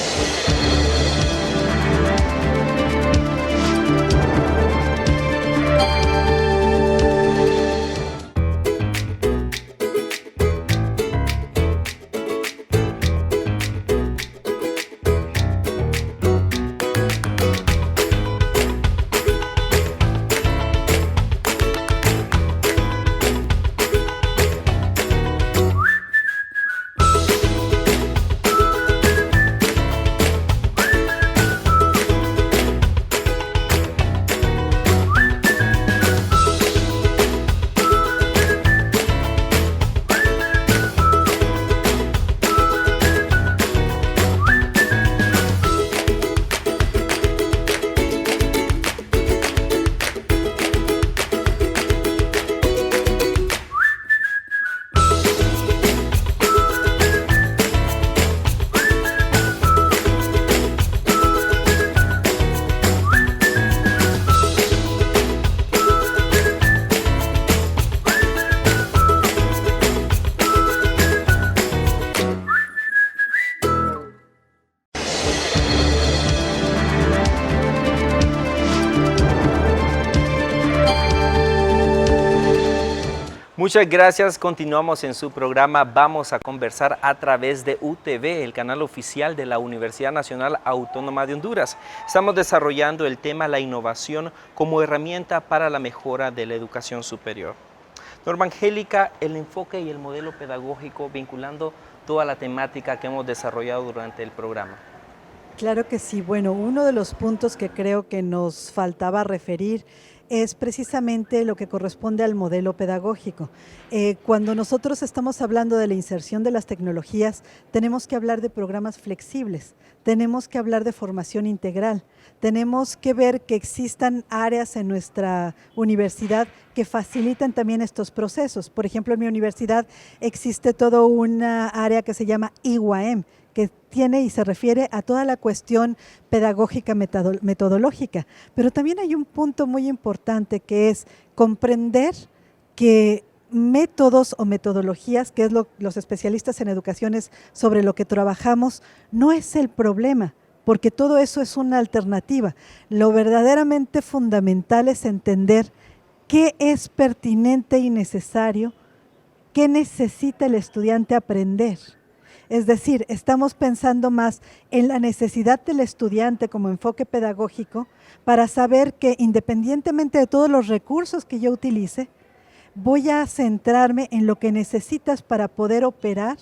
Speaker 1: Muchas gracias, continuamos en su programa Vamos a Conversar a través de UTV, el canal oficial de la Universidad Nacional Autónoma de Honduras. Estamos desarrollando el tema la innovación como herramienta para la mejora de la educación superior. Norma Angélica, el enfoque y el modelo pedagógico vinculando toda la temática que hemos desarrollado durante el programa.
Speaker 2: Claro que sí. Bueno, uno de los puntos que creo que nos faltaba referir es precisamente lo que corresponde al modelo pedagógico. Cuando nosotros estamos hablando de la inserción de las tecnologías, tenemos que hablar de programas flexibles, tenemos que hablar de formación integral, tenemos que ver que existan áreas en nuestra universidad que facilitan también estos procesos. Por ejemplo, en mi universidad existe toda una área que se llama IWAM, que tiene y se refiere a toda la cuestión pedagógica metodológica, pero también hay un punto muy importante que es comprender que métodos o metodologías, que es los especialistas en educaciones sobre lo que trabajamos, no es el problema, porque todo eso es una alternativa. Lo verdaderamente fundamental es entender qué es pertinente y necesario, qué necesita el estudiante aprender. Es decir, estamos pensando más en la necesidad del estudiante como enfoque pedagógico para saber que independientemente de todos los recursos que yo utilice, voy a centrarme en lo que necesitas para poder operar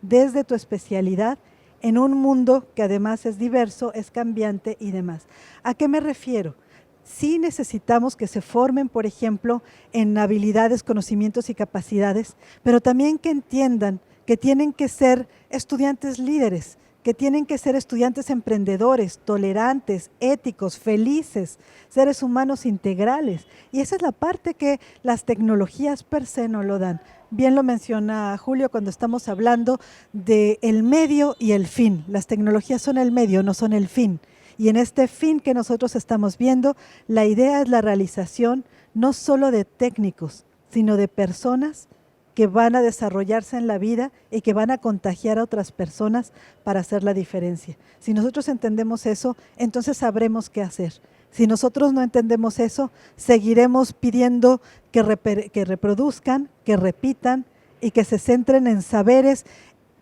Speaker 2: desde tu especialidad en un mundo que además es diverso, es cambiante y demás. ¿A qué me refiero? Sí necesitamos que se formen, por ejemplo, en habilidades, conocimientos y capacidades, pero también que entiendan que tienen que ser estudiantes líderes, que tienen que ser estudiantes emprendedores, tolerantes, éticos, felices, seres humanos integrales. Y esa es la parte que las tecnologías per se no lo dan. Bien lo menciona Julio cuando estamos hablando del medio y el fin. Las tecnologías son el medio, no son el fin. Y en este fin que nosotros estamos viendo, la idea es la realización no solo de técnicos, sino de personas que van a desarrollarse en la vida y que van a contagiar a otras personas para hacer la diferencia. Si nosotros entendemos eso, entonces sabremos qué hacer. Si nosotros no entendemos eso, seguiremos pidiendo que reproduzcan, que repitan y que se centren en saberes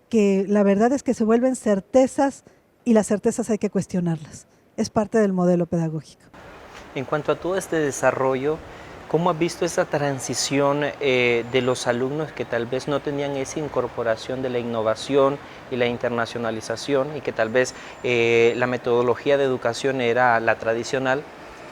Speaker 2: que la verdad es que se vuelven certezas y las certezas hay que cuestionarlas. Es parte del modelo pedagógico.
Speaker 1: En cuanto a todo este desarrollo, ¿cómo has visto esa transición de los alumnos que tal vez no tenían esa incorporación de la innovación y la internacionalización y que tal vez la metodología de educación era la tradicional,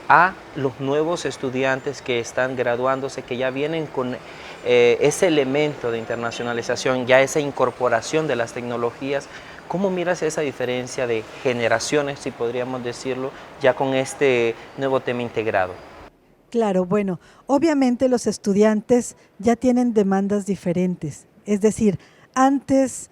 Speaker 1: a los nuevos estudiantes que están graduándose, que ya vienen con ese elemento de internacionalización, ya esa incorporación de las tecnologías? ¿Cómo miras esa diferencia de generaciones, si podríamos decirlo, ya con este nuevo tema integrado?
Speaker 2: Claro, bueno, obviamente los estudiantes ya tienen demandas diferentes. Es decir, antes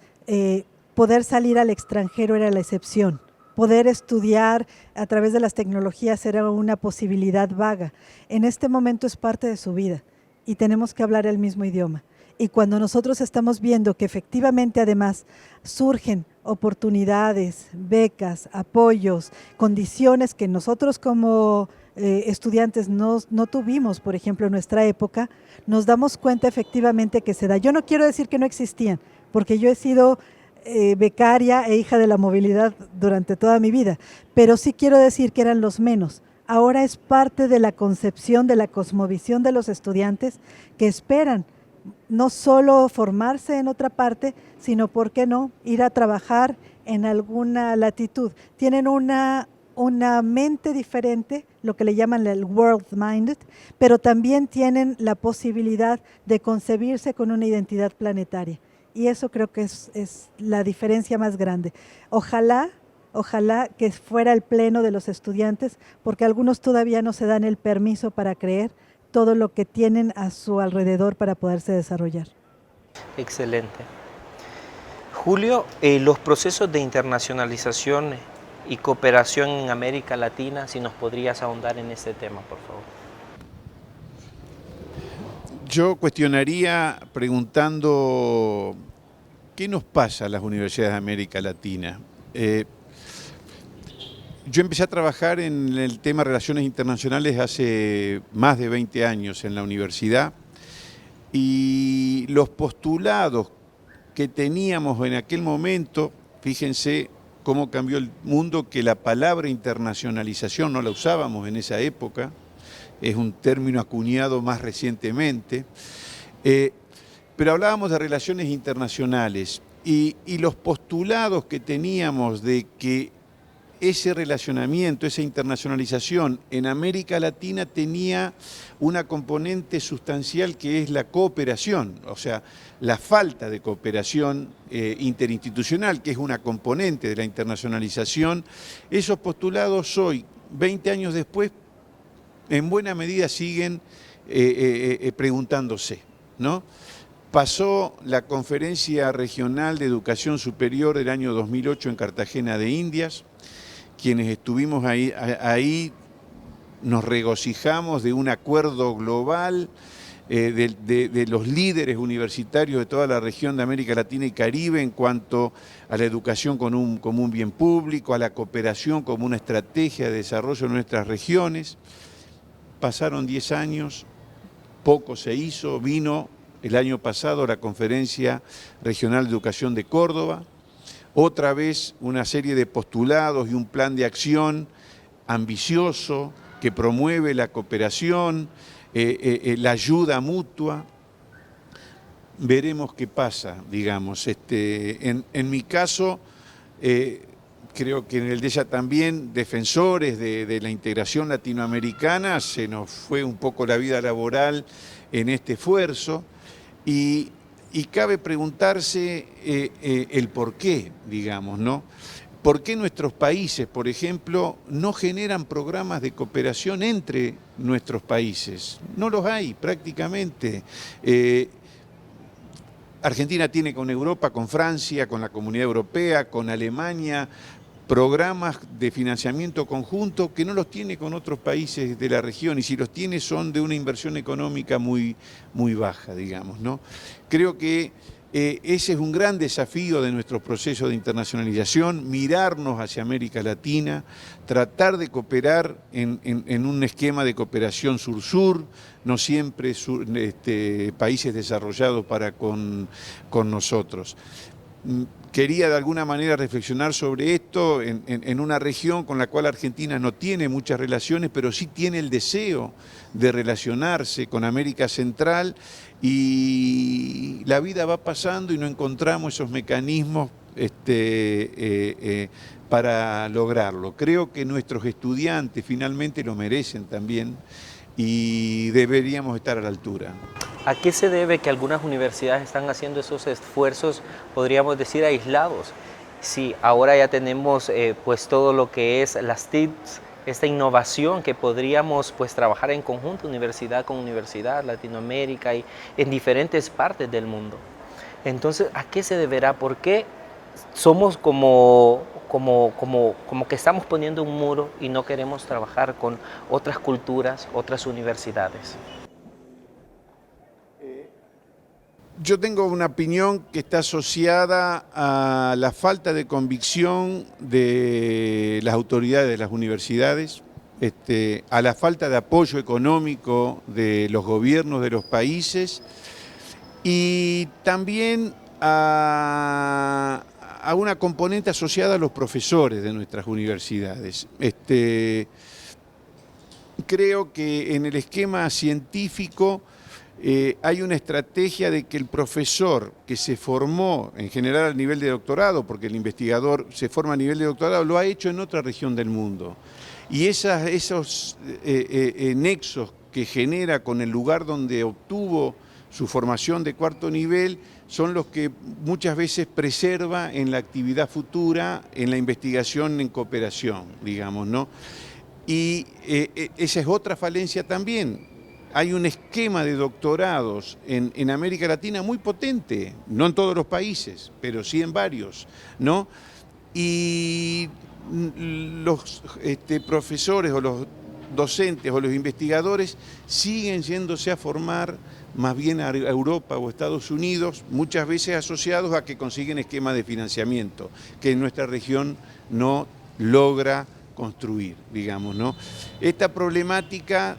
Speaker 2: poder salir al extranjero era la excepción. Poder estudiar a través de las tecnologías era una posibilidad vaga. En este momento es parte de su vida y tenemos que hablar el mismo idioma. Y cuando nosotros estamos viendo que efectivamente además surgen oportunidades, becas, apoyos, condiciones que nosotros como estudiantes no tuvimos, por ejemplo, en nuestra época, nos damos cuenta efectivamente que se da. Yo no quiero decir que no existían, porque yo he sido becaria e hija de la movilidad durante toda mi vida, pero sí quiero decir que eran los menos. Ahora es parte de la concepción, de la cosmovisión de los estudiantes que esperan no solo formarse en otra parte, sino, ¿por qué no?, ir a trabajar en alguna latitud. Tienen una mente diferente, lo que le llaman el world-minded, pero también tienen la posibilidad de concebirse con una identidad planetaria. Y eso creo que es la diferencia más grande. Ojalá que fuera el pleno de los estudiantes, porque algunos todavía no se dan el permiso para creer todo lo que tienen a su alrededor para poderse desarrollar.
Speaker 1: Excelente. Julio, los procesos de internacionalización y cooperación en América Latina, si nos podrías ahondar en este tema, por favor.
Speaker 3: Yo cuestionaría preguntando, ¿qué nos pasa a las universidades de América Latina? Yo empecé a trabajar en el tema de relaciones internacionales hace más de 20 años en la universidad y los postulados que teníamos en aquel momento, fíjense cómo cambió el mundo, que la palabra internacionalización no la usábamos en esa época, es un término acuñado más recientemente, pero hablábamos de relaciones internacionales y los postulados que teníamos de que ese relacionamiento, esa internacionalización en América Latina tenía una componente sustancial que es la cooperación, o sea, la falta de cooperación interinstitucional, que es una componente de la internacionalización. Esos postulados hoy, 20 años después, en buena medida siguen preguntándose, ¿no? Pasó la Conferencia Regional de Educación Superior del año 2008 en Cartagena de Indias. Quienes estuvimos ahí nos regocijamos de un acuerdo global de los líderes universitarios de toda la región de América Latina y Caribe en cuanto a la educación como un bien público, a la cooperación como una estrategia de desarrollo de nuestras regiones. Pasaron 10 años, poco se hizo, vino el año pasado la Conferencia Regional de Educación de Córdoba, otra vez una serie de postulados y un plan de acción ambicioso que promueve la cooperación, la ayuda mutua. Veremos qué pasa, digamos. En mi caso, creo que en el de ella también, defensores de la integración latinoamericana, se nos fue un poco la vida laboral en este esfuerzo y cabe preguntarse el por qué, digamos, ¿no? ¿Por qué nuestros países, por ejemplo, no generan programas de cooperación entre nuestros países? No los hay prácticamente. Argentina tiene con Europa, con Francia, con la Comunidad Europea, con Alemania, programas de financiamiento conjunto que no los tiene con otros países de la región, y si los tiene son de una inversión económica muy baja, digamos, ¿no? Creo que ese es un gran desafío de nuestro proceso de internacionalización, mirarnos hacia América Latina, tratar de cooperar en un esquema de cooperación sur-sur, no siempre países desarrollados para con nosotros. Quería de alguna manera reflexionar sobre esto en una región con la cual Argentina no tiene muchas relaciones, pero sí tiene el deseo de relacionarse con América Central, y la vida va pasando y no encontramos esos mecanismos para lograrlo. Creo que nuestros estudiantes finalmente lo merecen también y deberíamos estar a la altura.
Speaker 1: ¿A qué se debe que algunas universidades están haciendo esos esfuerzos, podríamos decir, aislados? Sí, ahora ya tenemos pues todo lo que es las TICs, esta innovación que podríamos pues trabajar en conjunto, universidad con universidad, Latinoamérica y en diferentes partes del mundo. Entonces, ¿a qué se deberá? ¿Por qué somos como que estamos poniendo un muro y no queremos trabajar con otras culturas, otras universidades?
Speaker 3: Yo tengo una opinión que está asociada a la falta de convicción de las autoridades de las universidades, a la falta de apoyo económico de los gobiernos de los países y también a una componente asociada a los profesores de nuestras universidades. Creo que en el esquema científico hay una estrategia de que el profesor que se formó, en general a nivel de doctorado, porque el investigador se forma a nivel de doctorado, lo ha hecho en otra región del mundo. Y esos nexos que genera con el lugar donde obtuvo su formación de cuarto nivel son los que muchas veces preserva en la actividad futura, en la investigación en cooperación, digamos, ¿no? Y esa es otra falencia también. Hay un esquema de doctorados en América Latina muy potente, no en todos los países, pero sí en varios, ¿no? Y los profesores o los docentes o los investigadores siguen yéndose a formar más bien a Europa o Estados Unidos, muchas veces asociados a que consiguen esquemas de financiamiento, que en nuestra región no logra construir, digamos, ¿no? Esta problemática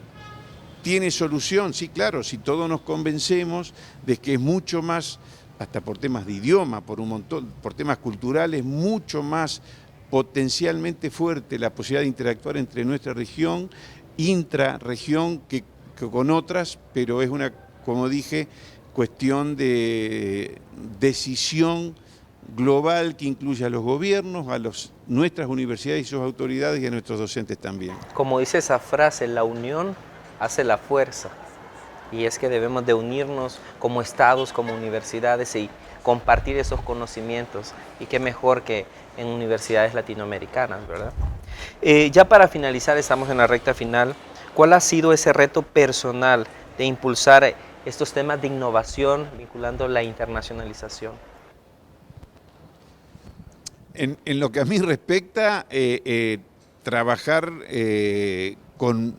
Speaker 3: tiene solución, sí, claro, si todos nos convencemos de que es mucho más, hasta por temas de idioma, por temas culturales, mucho más potencialmente fuerte la posibilidad de interactuar entre nuestra región, intrarregión, que con otras, pero es una, como dije, cuestión de decisión global que incluye a los gobiernos, nuestras universidades y sus autoridades y a nuestros docentes también.
Speaker 1: Como dice esa frase, la unión hace la fuerza, y es que debemos de unirnos como estados, como universidades y compartir esos conocimientos, y qué mejor que en universidades latinoamericanas, ¿verdad? Ya para finalizar, estamos en la recta final. ¿Cuál ha sido ese reto personal de impulsar estos temas de innovación vinculando la internacionalización?
Speaker 3: En lo que a mí respecta, trabajar con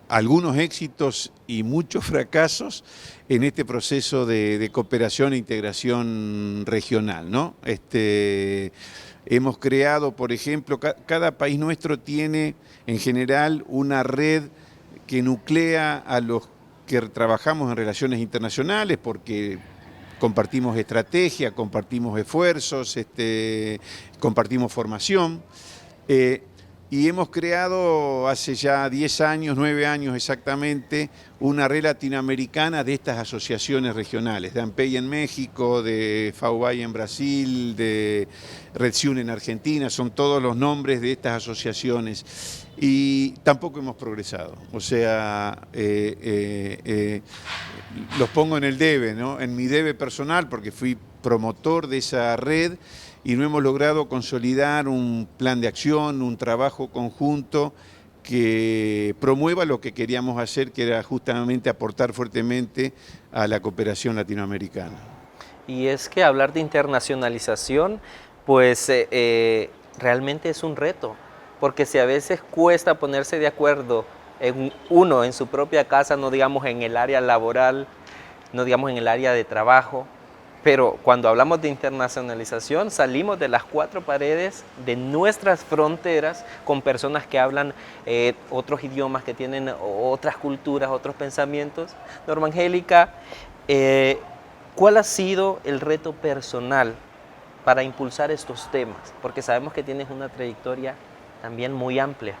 Speaker 3: algunos éxitos y muchos fracasos en este proceso de cooperación e integración regional, ¿no? Hemos creado, por ejemplo, cada país nuestro tiene en general una red que nuclea a los que trabajamos en relaciones internacionales porque compartimos estrategia, compartimos esfuerzos, compartimos formación. Y hemos creado hace ya 10 años, 9 años exactamente, una red latinoamericana de estas asociaciones regionales, de ANPEI en México, de FAUBAI en Brasil, de RedCiune en Argentina, son todos los nombres de estas asociaciones. Y tampoco hemos progresado, o sea, los pongo en el debe, ¿no? En mi debe personal, porque fui promotor de esa red, y no hemos logrado consolidar un plan de acción, un trabajo conjunto que promueva lo que queríamos hacer, que era justamente aportar fuertemente a la cooperación latinoamericana.
Speaker 1: Y es que hablar de internacionalización, pues realmente es un reto, porque si a veces cuesta ponerse de acuerdo en su propia casa, no digamos en el área laboral, no digamos en el área de trabajo, pero cuando hablamos de internacionalización salimos de las 4 paredes de nuestras fronteras con personas que hablan otros idiomas, que tienen otras culturas, otros pensamientos. Norma Angélica, ¿cuál ha sido el reto personal para impulsar estos temas? Porque sabemos que tienes una trayectoria también muy amplia.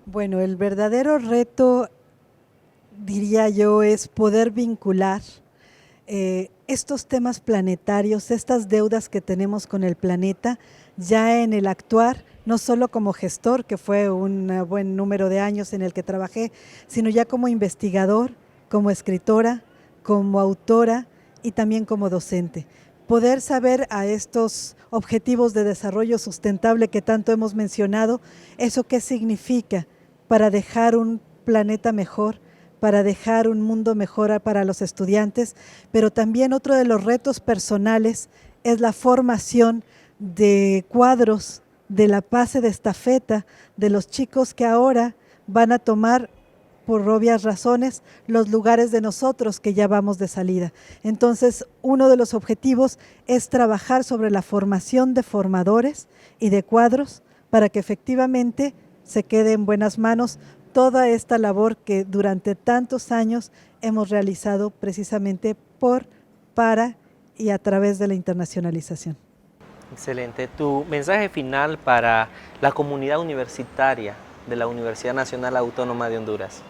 Speaker 2: Bueno, el verdadero reto, diría yo, es poder vincular estos temas planetarios, estas deudas que tenemos con el planeta, ya en el actuar, no solo como gestor, que fue un buen número de años en el que trabajé, sino ya como investigador, como escritora, como autora y también como docente. poder saber a estos objetivos de desarrollo sustentable que tanto hemos mencionado, eso qué significa para dejar un planeta mejor, para dejar un mundo mejor para los estudiantes, pero también otro de los retos personales es la formación de cuadros, de la pase de estafeta, de los chicos que ahora van a tomar, por obvias razones, los lugares de nosotros que ya vamos de salida. Entonces, uno de los objetivos es trabajar sobre la formación de formadores y de cuadros para que efectivamente se quede en buenas manos toda esta labor que durante tantos años hemos realizado precisamente para y a través de la internacionalización.
Speaker 1: Excelente. Tu mensaje final para la comunidad universitaria de la Universidad Nacional Autónoma de Honduras.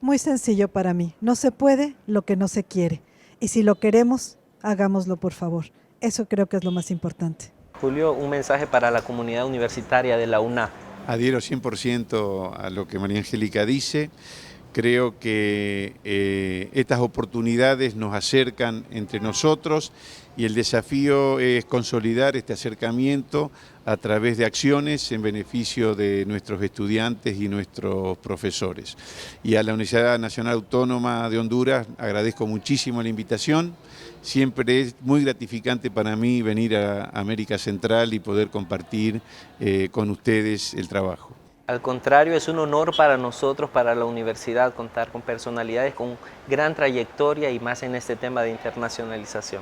Speaker 2: Muy sencillo para mí. No se puede lo que no se quiere. Y si lo queremos, hagámoslo por favor. Eso creo que es lo más importante.
Speaker 1: Julio, un mensaje para la comunidad universitaria de la UNA.
Speaker 3: Adhiero 100% a lo que María Angélica dice. Creo que estas oportunidades nos acercan entre nosotros y el desafío es consolidar este acercamiento a través de acciones en beneficio de nuestros estudiantes y nuestros profesores. Y a la Universidad Nacional Autónoma de Honduras agradezco muchísimo la invitación. Siempre es muy gratificante para mí venir a América Central y poder compartir con ustedes el trabajo.
Speaker 1: Al contrario, es un honor para nosotros, para la universidad, contar con personalidades con gran trayectoria y más en este tema de internacionalización.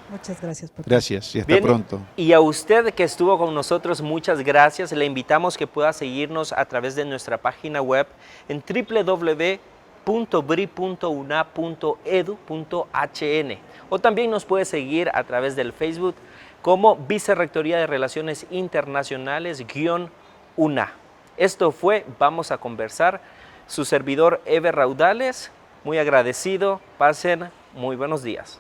Speaker 2: Muchas gracias.
Speaker 3: Gracias y hasta pronto.
Speaker 1: Y a usted que estuvo con nosotros, muchas gracias. Le invitamos que pueda seguirnos a través de nuestra página web en www.bri.una.edu.hn o también nos puede seguir a través del Facebook como Vicerrectoría de Relaciones Internacionales-UNA. Esto fue Vamos a Conversar. Su servidor Eber Raudales, muy agradecido. Pasen muy buenos días.